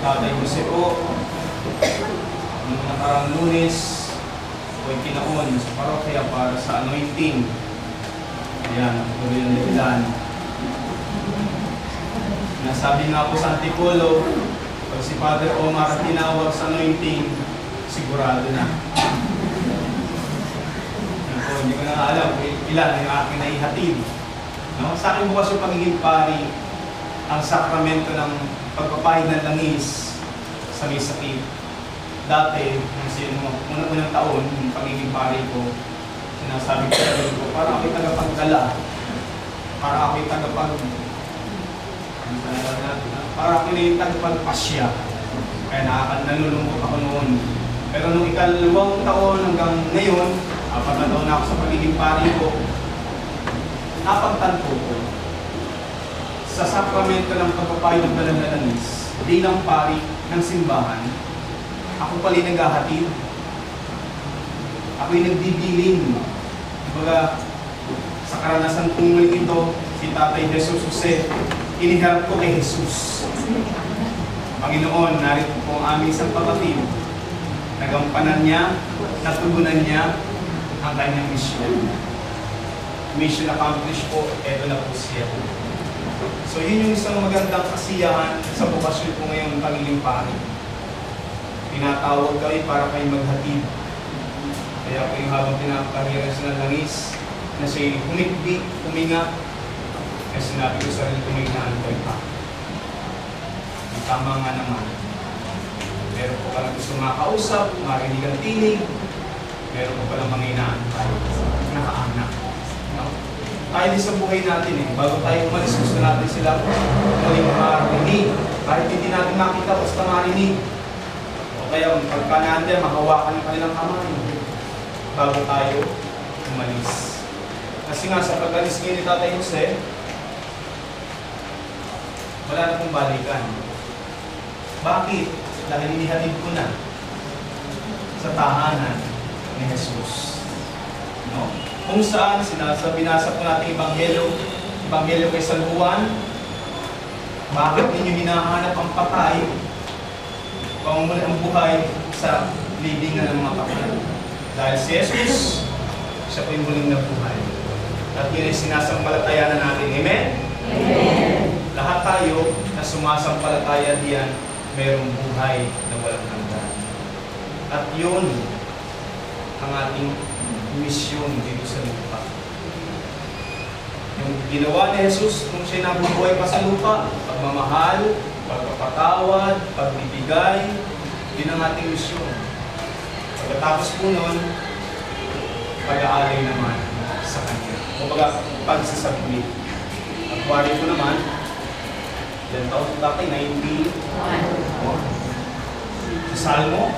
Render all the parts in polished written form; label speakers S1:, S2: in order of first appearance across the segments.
S1: Tatay Jose po, nung nakarang Lunes, ako'y kinaon sa parokya para sa anointing. Ayan, ang tuloy ng dahilan. Nasabi nga po sa Antipolo, pag si Father Omar tinawag sa anointing, sigurado na. Ako, hindi ko na alam kung ilan ang aking naihatid. No? Sa akin bukas yung pagiging pari, ang sakramento ng pagpapahid ng langis sa may sakit. Dati, unang taon, yung pagiging pari ko, sinasabi ko sa ko, para ako'y tagapagdala, para ako'y para ako'y tagapagpasya. Kaya nalulungkot ako noon. Pero nung ikalawang taon hanggang ngayon, 4 na taon na ako sa pagiging pari ko, napagtanto ko sa sakramento ng pagpapahid ng banal na langis bilang pari ng simbahan, ako pala naghahatid. Ako'y nagbibiling. Kumbaga, sa karanasan kong muling ito, si Tatay Jesus Jose, iniharap ko kay Jesus. Panginoon, narito po ang aming isang kapatid. Nagampanan niya, natugunan niya ang kanyang mission. Mission accomplished po, eto na po siya. So yun yung isang magandang kasiyahan sa bukasyon ko ngayon pagiging pari. Tinatawag kayo para kayo maghatid. Kaya po yung habang pinapahira siya ng langis, na siya humikbi, huminga, kaya sinabi ko sa sarili ko may inaantay pa. Tama nga naman. Meron po palang gusto makausap, marinig ang tinig, meron po palang mga inaantay, nakaanak. No? Tayo din sa buhay natin bago tayo umalis, gusto natin sila muling marinig. Kahit hindi natin makita, basta marinig. O kaya pagka natin, mahawakan ng kanilang kamay bago tayo umalis. Kasi nga sa pag-alis ngayon ni Tatay Jose, wala na pong balikan. Bakit? Dahil inihatid ko na sa tahanan ni Jesus. No? Kung saan, binasa po natin Ebanghelyo kay San Juan, bakit ninyo hinahanap ang patay, pamumuli ang buhay sa libingan ng mga patay? Dahil si Jesus, siya po yung muling nabuhay. At yun ay sinasampalatayanan natin. Amen? Amen. Lahat tayo na sumasampalataya diyan, mayroong buhay na walang hanggan. At yun ang ating misyon dito sa lupa. Yung ginawa ni Jesus kung siya nabubuhay pa sa lupa, pagmamahal, pagpapatawad, pagbibigay, yun ang ating misyon. Pagkatapos po nun, pag-aalay naman sa Kanya. Kumbaga, pagsasubmit. At wari ko naman, ilan taon ito tatay? 91. Sa Salmo,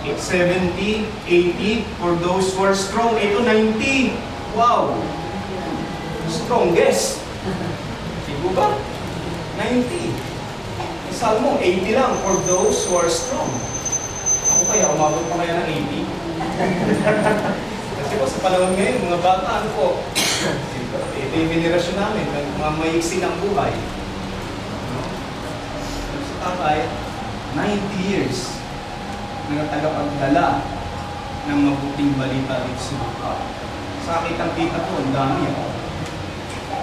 S1: 70, 80, for those who are strong. Ito, 90. Wow! Strongest. Sigo ba? 90. Sa Salmo, 80 lang, for those who are strong. Ako kaya, umabot pa kaya ng 80? Kasi po, sa panahon ngayon, mga bata, ano po? Ito yung venerasyon namin, mga maiksi ng buhay. Sa tatay, 90 years na tagapagdala ng mabuting balita dito sa lupa. Sa kitang-kita po, ang dami ako.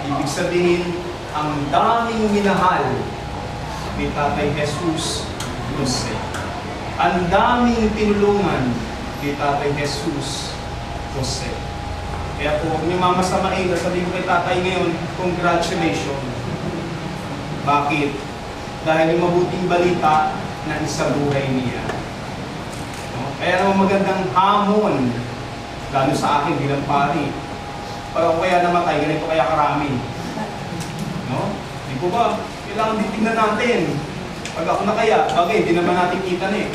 S1: Ibig sabihin, ang daming minahal ni Tatay Jesus Jose. Ang daming tinulungan ni Tatay Jesus Jose. Kaya po, huwag niyo mamasamain, sabihin ko kay Tatay ngayon, congratulations. Bakit? Dahil yung mabuting balita na isa buhay niya. No? Kaya naman magandang hamon, lalo sa akin bilang pari. Para kung kaya namatay, ganito kaya karami. No? Di po ba? Kailangan titignan natin. Pag ako na kaya, bagay, hindi naman natin kita na eh.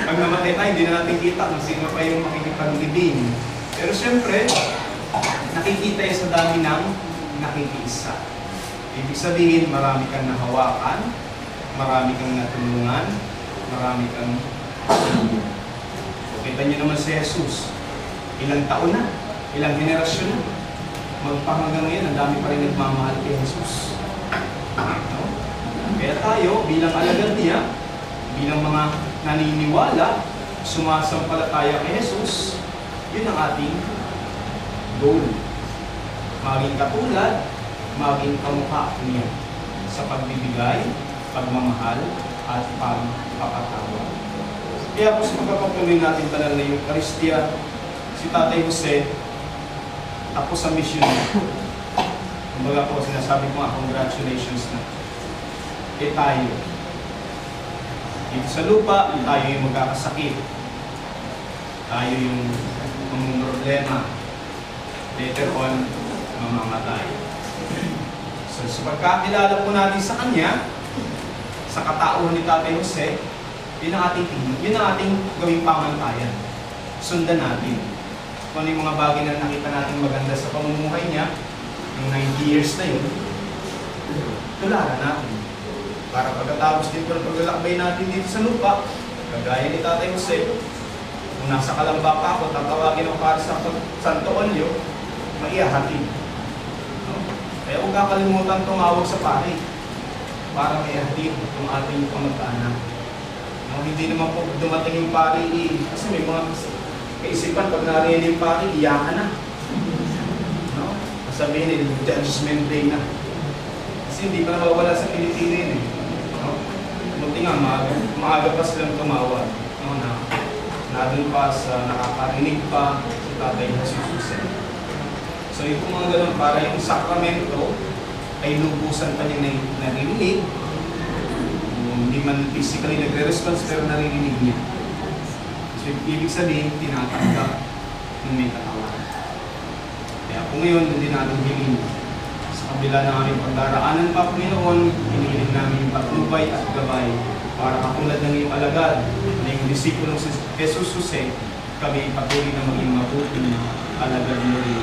S1: Pag namatay tayo, hindi na natin kita kung sino pa yung makikipaglibing. Pero siyempre, nakikita sa dami ng nakikiisa. Ibig sabihin, marami kang nahawakan, marami kang natulungan, marami kang kita niyo naman si Jesus. Ilang taon na, ilang henerasyon na. Magpahanggang ngayon, ang dami pa rin nagmamahal kay Jesus. No? Kaya tayo, bilang alagad niya, bilang mga naniniwala, sumasampalataya kay Jesus, yun ang ating goal. Maging katulad, maging kamukha niya sa pagbibigay, pagmamahal, at pagpapatawa. Kaya po sa pagpapatuloy natin banal na Eucharistia, si Tatay Jose, tapos sa mission niya. Kumbaga po, sinasabi ko nga, congratulations na. Eh tayo, dito sa lupa, tayo yung magkakasakit. Tayo yung problema. Later on, mamamatay. So, sa pagkakilala po natin sa Kanya, sa katauhan ni Tatay Jose, yun ang ating gawing pamantayan. Sundan natin. Kung ano yung mga bagay na nakita natin maganda sa pamumuhay niya, yung 90 years na yun, tularan natin. Para pagkatapos din po ng paglalakbay natin dito sa lupa, kagaya ni Tatay Jose, kung nasa Kalamba pa ako, tatawagin ako para sa Santo Olio, maiahatid. No? Kaya huwag kakalimutan tumawag sa pari para maiahatid itong ating kamag-anak. No? Hindi naman po dumating yung pari, kasi may mga kaisipan, pag narinig yung pari, iyakan na. No? Sabihin nila, Judgment Day na. Kasi hindi pa nawawala sa Pilipino yun eh. No? Buti nga, maaga pa silang tumawag. No? Nandun pa sa nakakarinig pa si Tatay Jesus. So yung mga ganun, para yung sakramento ay lubusan pa niya naririnig. Hindi man physically nagre-response pero naririnig niya. So ibig sabihin, tinatanggap ng may katawan. Kaya kung ngayon, hindi natin hiling sa kabila ng aming pagdaraanan pa, Panginoon, hinihiling namin yung patnubay at gabay para katulad ng iyong alagad na yung disipulong si Jesus Jose, kami patuloy na maging mabuting alagad mo rin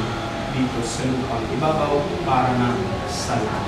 S1: dito sa lupang ibabaw para na sa lahat.